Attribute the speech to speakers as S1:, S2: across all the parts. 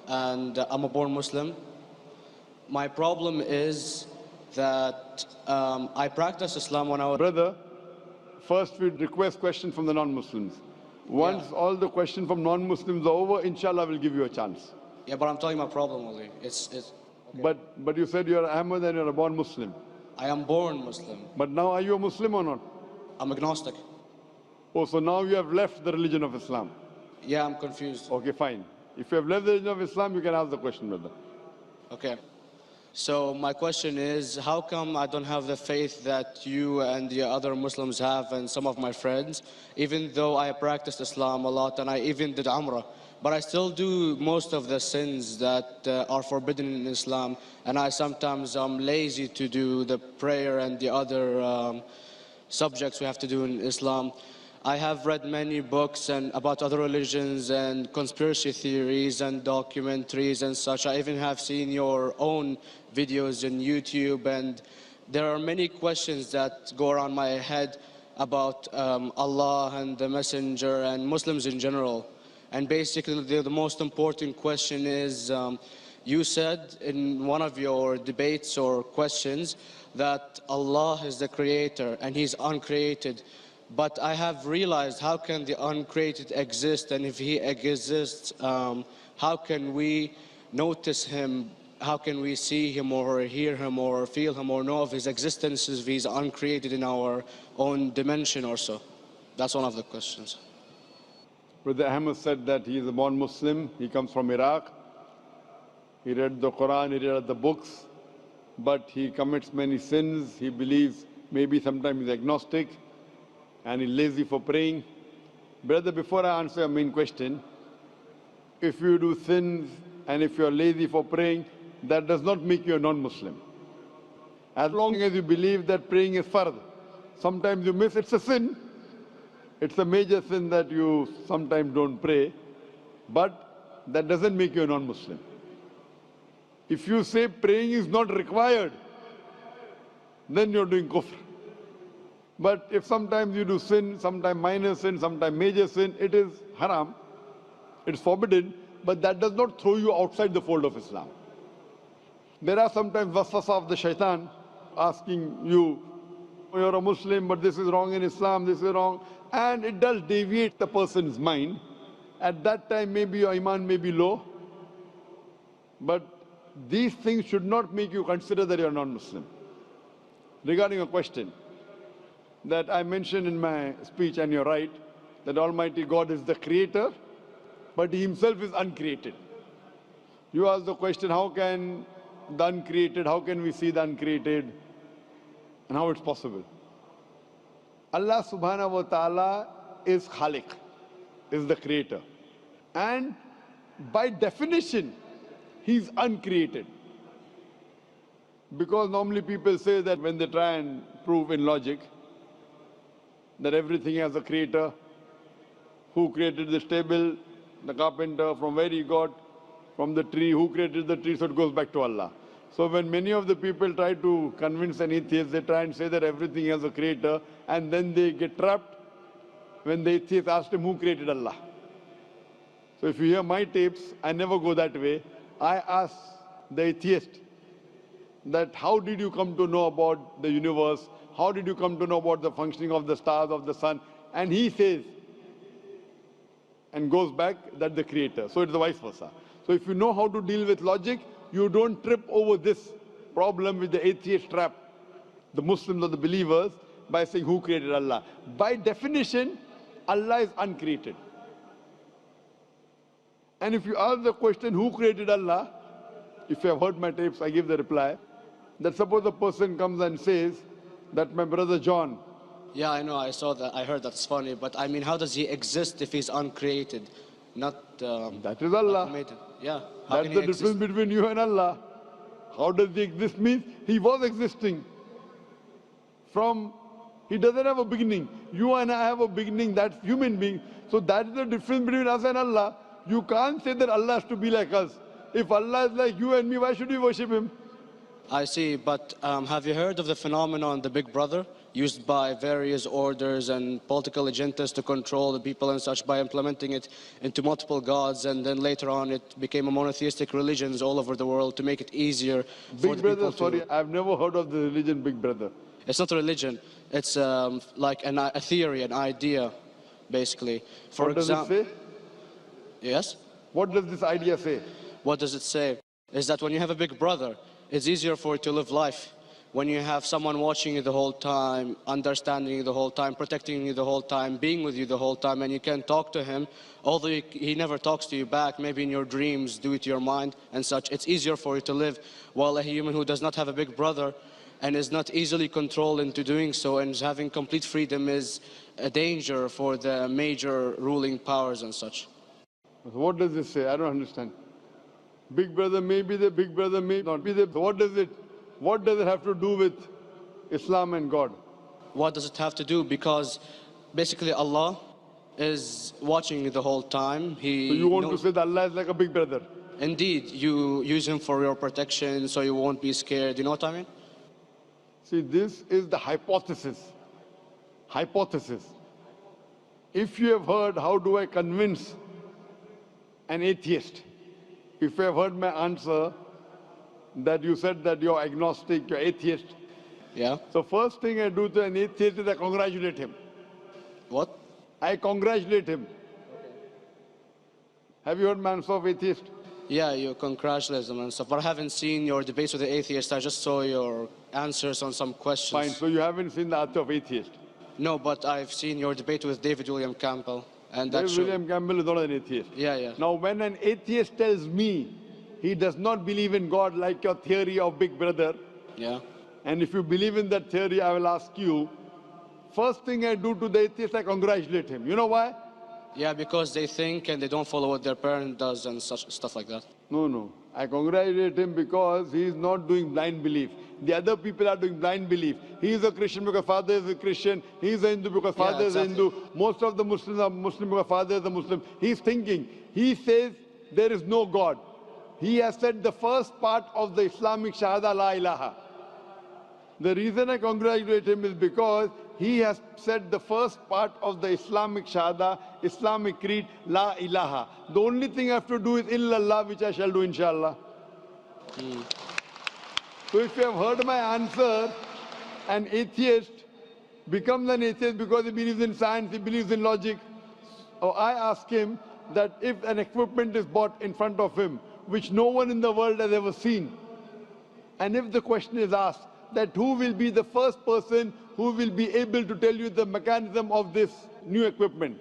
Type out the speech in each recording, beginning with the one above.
S1: and I'm a born Muslim. My problem is that I practiced Islam when I was...
S2: Brother, first we request questions from the non-Muslims. Once all the questions from non-Muslims are over, inshallah we'll give you a chance.
S1: Yeah, but I'm telling you my problem only. Okay.
S2: But you said you're Ahmed and you're a born Muslim.
S1: I am born Muslim.
S2: But now are you a Muslim or not?
S1: I'm agnostic.
S2: Oh, so now you have left the religion of Islam.
S1: Yeah, I'm confused.
S2: Okay, fine. If you have left the religion of Islam, you can ask the question, brother.
S1: Okay. So my question is, how come I don't have the faith that you and the other Muslims have and some of my friends, even though I practiced Islam a lot and I even did Umrah, but I still do most of the sins that are forbidden in Islam, and I sometimes am lazy to do the prayer and the other subjects we have to do in Islam. I have read many books and about other religions and conspiracy theories and documentaries and such. I even have seen your own videos on YouTube, and there are many questions that go around my head about Allah and the Messenger and Muslims in general. And basically the most important question is, you said in one of your debates or questions that Allah is the creator and He's uncreated. But I have realized, how can the uncreated exist? And if He exists, how can we notice Him? How can we see Him or hear Him or feel Him or know of His existence if He's uncreated in our own dimension or so? That's one of the questions.
S2: Brother Ahmed said that he is a born Muslim. He comes from Iraq. He read the Quran, he read the books, but he commits many sins. He believes maybe sometimes he's agnostic and he's lazy for praying. Brother, before I answer your main question, if you do sins and if you're lazy for praying, that does not make you a non-Muslim. As long as you believe that praying is fard, sometimes you miss, it's a sin. It's a major sin that you sometimes don't pray, but that doesn't make you a non-Muslim. If you say praying is not required, then you're doing kufr. But if sometimes you do sin, sometimes minor sin, sometimes major sin, it is haram, it's forbidden, but that does not throw you outside the fold of Islam. There are sometimes waswasa of the shaitan asking you, you're a Muslim, but this is wrong in Islam, this is wrong. And it does deviate the person's mind. At that time, maybe your iman may be low. But these things should not make you consider that you're non-Muslim. Regarding a question that I mentioned in my speech, and you're right, that Almighty God is the creator, but He Himself is uncreated. You ask the question, how can the uncreated, how can we see the uncreated, and how it's possible? Allah subhanahu wa ta'ala is Khaliq, is the creator. And by definition, He's uncreated. Because normally people say that when they try and prove in logic that everything has a creator, who created this table, the carpenter, from where he got, from the tree, who created the tree, so it goes back to Allah. So when many of the people try to convince an atheist, they try and say that everything has a creator, and then they get trapped when the atheist asked him who created Allah. So if you hear my tapes, I never go that way. I ask the atheist that how did you come to know about the universe? How did you come to know about the functioning of the stars, of the sun? And he says, and goes back, that the creator. So it's the vice versa. So if you know how to deal with logic, you don't trip over this problem with the atheist trap, the Muslims or the believers, by saying who created Allah. By definition, Allah is uncreated. And if you ask the question, who created Allah? If you have heard my tapes, I give the reply, that suppose a person comes and says that my brother John.
S1: Yeah, I know, I saw that, I heard that's funny, but I mean, how does he exist if he's uncreated? Not
S2: that is Allah.
S1: Yeah.
S2: That's the difference between you and Allah. How does he exist? Means he was existing. He doesn't have a beginning. You and I have a beginning, that's human being. So that's the difference between us and Allah. You can't say that Allah has to be like us. If Allah is like you and me, why should we worship Him?
S1: I see, but have you heard of the phenomenon, the Big Brother? used by various orders and political agendas to control the people and such by implementing it into multiple gods, and then later on it became a monotheistic religions all over the world to make it easier for
S2: Big
S1: the
S2: Brother,
S1: people
S2: sorry,
S1: to...
S2: I've never heard of the religion Big Brother.
S1: It's not a religion, it's like a theory, an idea, basically. For
S2: What does it
S1: example,
S2: say?
S1: yes?
S2: What does this idea say?
S1: What does it say? Is that when you have a big brother, it's easier for you to live life. When you have someone watching you the whole time, understanding you the whole time, protecting you the whole time, being with you the whole time, and you can talk to him, although he never talks to you back, maybe in your dreams, do it to your mind and such, it's easier for you to live. While a human who does not have a big brother and is not easily controlled into doing so and is having complete freedom is a danger for the major ruling powers and such.
S2: What does this say? I don't understand. Big Brother may be there, Big Brother may not be there. What does it have to do with Islam and God?
S1: What does it have to do? Because basically Allah is watching you the whole time.
S2: So you want to say that Allah is like a big brother?
S1: Indeed, you use him for your protection so you won't be scared. You know what I mean?
S2: See, this is the hypothesis. Hypothesis. If you have heard, how do I convince an atheist? If you have heard my answer, that you said that you're agnostic, you're atheist.
S1: Yeah.
S2: So first thing I do to an atheist is I congratulate him.
S1: What?
S2: I congratulate him. Have you heard my answer of atheist?
S1: Yeah, you congratulate them and stuff. But I haven't seen your debates with the atheist. I just saw your answers on some questions.
S2: Fine, so you haven't seen the answer of atheist.
S1: No, but I've seen your debate with David William Campbell. And that's
S2: William Campbell is not an atheist.
S1: Yeah, yeah.
S2: Now, when an atheist tells me he does not believe in God like your theory of Big Brother,
S1: yeah,
S2: and if you believe in that theory, I will ask you, first thing I do to the atheist, I congratulate him. You know why?
S1: Yeah, because they think and they don't follow what their parent does and such stuff like that.
S2: No. I congratulate him because he is not doing blind belief. The other people are doing blind belief. He is a Christian because father is a Christian. He is a Hindu because father is a Hindu. Most of the Muslims are Muslim because father is a Muslim. He is thinking. He says there is no God. He has said the first part of the Islamic Shahada, La ilaha. The reason I congratulate him is because he has said the first part of the Islamic Shahada, Islamic Creed, La ilaha. The only thing I have to do is illallah, which I shall do inshallah. So if you have heard my answer, an atheist becomes an atheist because he believes in science, he believes in logic. Or I ask him that if an equipment is bought in front of him, which no one in the world has ever seen, and if the question is asked, that who will be the first person who will be able to tell you the mechanism of this new equipment?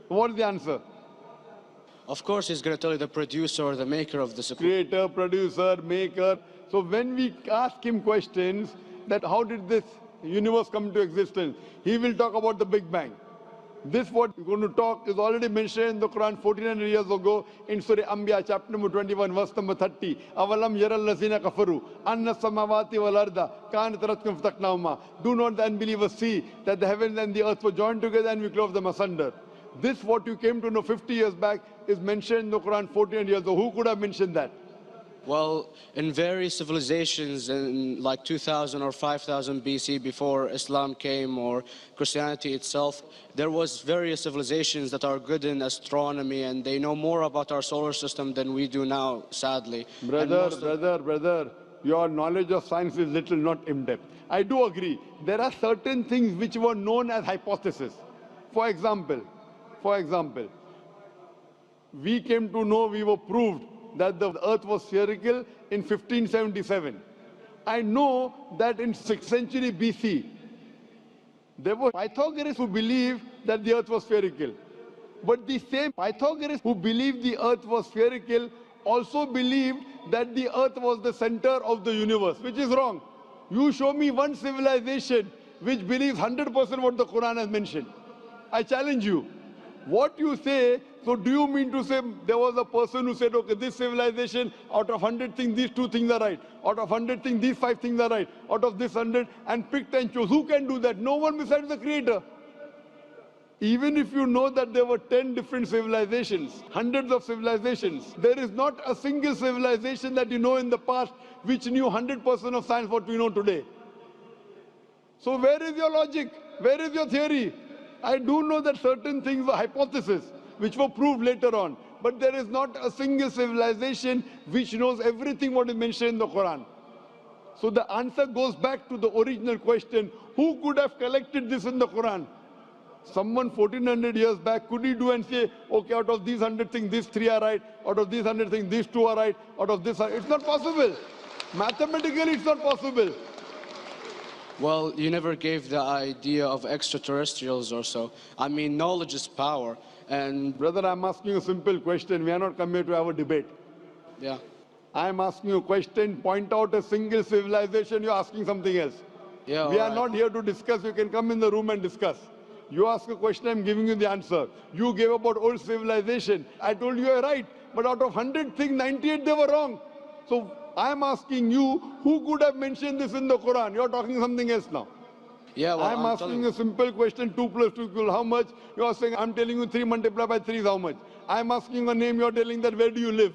S2: What is the answer?
S1: Of course, he's going to tell you the producer or the maker of this equipment.
S2: Creator, producer, maker. So when we ask him questions that how did this universe come into existence, he will talk about the Big Bang. This what we're going to talk is already mentioned in the Quran 1400 years ago in Surah Anbiya chapter number 21 verse number 30. Avalam yaral lazina kafaru anna samawati wal arda kanat ratkum fataqnahuma. Do not the unbelievers see that the heavens and the earth were joined together and we clove them asunder. This what you came to know 50 years back is mentioned in the Quran 1400 years ago. Who could have mentioned that?
S1: Well, in various civilizations in like 2000 or 5000 BC before Islam came or Christianity itself, there was various civilizations that are good in astronomy and they know more about our solar system than we do now, sadly.
S2: Brother, your knowledge of science is little, not in-depth. I do agree. There are certain things which were known as hypotheses. For example, we came to know, we were proved that the earth was spherical in 1577. I know that in 6th century BC, there were Pythagoreans who believed that the earth was spherical. But the same Pythagoreans who believed the earth was spherical also believed that the earth was the center of the universe, which is wrong. You show me one civilization which believes 100% what the Quran has mentioned. I challenge you. What you say, so do you mean to say there was a person who said, okay, this civilization, out of 100 things, these 2 things are right. Out of 100 things, these 5 things are right. Out of this 100, and picked and chose. Who can do that? No one besides the Creator. Even if you know that there were 10 different civilizations, hundreds of civilizations, there is not a single civilization that you know in the past which knew 100% of science what we know today. So where is your logic? Where is your theory? I do know that certain things were hypotheses, which were proved later on. But there is not a single civilization which knows everything what is mentioned in the Quran. So the answer goes back to the original question, who could have collected this in the Quran? Someone 1400 years back, could he do and say, okay, out of these 100 things, these 3 are right, out of these 100 things, these 2 are right, out of this are... It's not possible. Mathematically, it's not possible.
S1: Well, you never gave the idea of extraterrestrials or so. I mean, knowledge is power, and...
S2: Brother, I'm asking you a simple question. We are not come here to have a debate.
S1: Yeah.
S2: I'm asking you a question. Point out a single civilization. You're asking something else.
S1: Yeah,
S2: we are
S1: right.
S2: not here to discuss. You can come in the room and discuss. You ask a question, I'm giving you the answer. You gave about old civilization. I told you you're right. But out of 100 things, 98 they were wrong. So I'm asking you, who could have mentioned this in the Quran? You're talking something else now.
S1: Yeah, well,
S2: I'm asking a simple question, 2 plus 2 equal how much? You're saying, I'm telling you 3 multiplied by 3 is how much? I'm asking a name, you're telling that where do you live?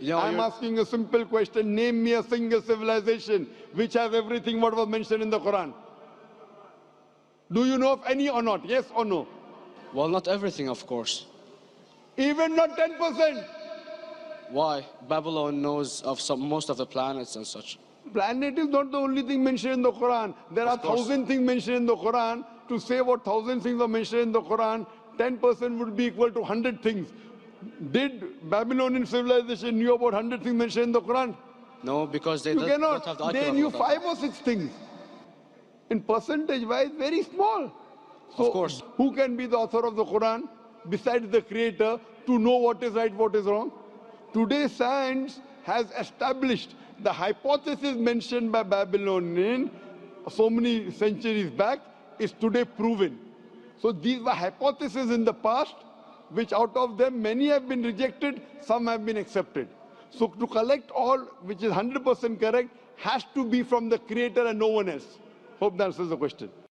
S1: Yeah,
S2: I'm asking a simple question, name me a single civilization which has everything what was mentioned in the Quran. Do you know of any or not? Yes or no?
S1: Well, not everything, of course.
S2: Even not 10%.
S1: Why? Babylon knows of most of the planets and such.
S2: Planet is not the only thing mentioned in the Quran. There are 1,000 things mentioned in the Quran. To say what 1,000 things are mentioned in the Quran, 10% would be equal to 100 things. Did Babylonian civilization knew about 100 things mentioned in the Quran?
S1: No, because they
S2: You
S1: don't
S2: cannot.
S1: have the
S2: They knew 5 or 6 things. In percentage-wise, very small. So
S1: of course.
S2: Who can be the author of the Quran besides the creator to know what is right, what is wrong? Today, science has established the hypothesis mentioned by Babylonian so many centuries back is today proven. So these were hypotheses in the past, which out of them many have been rejected, some have been accepted. So to collect all which is 100% correct has to be from the creator and no one else. Hope that answers the question.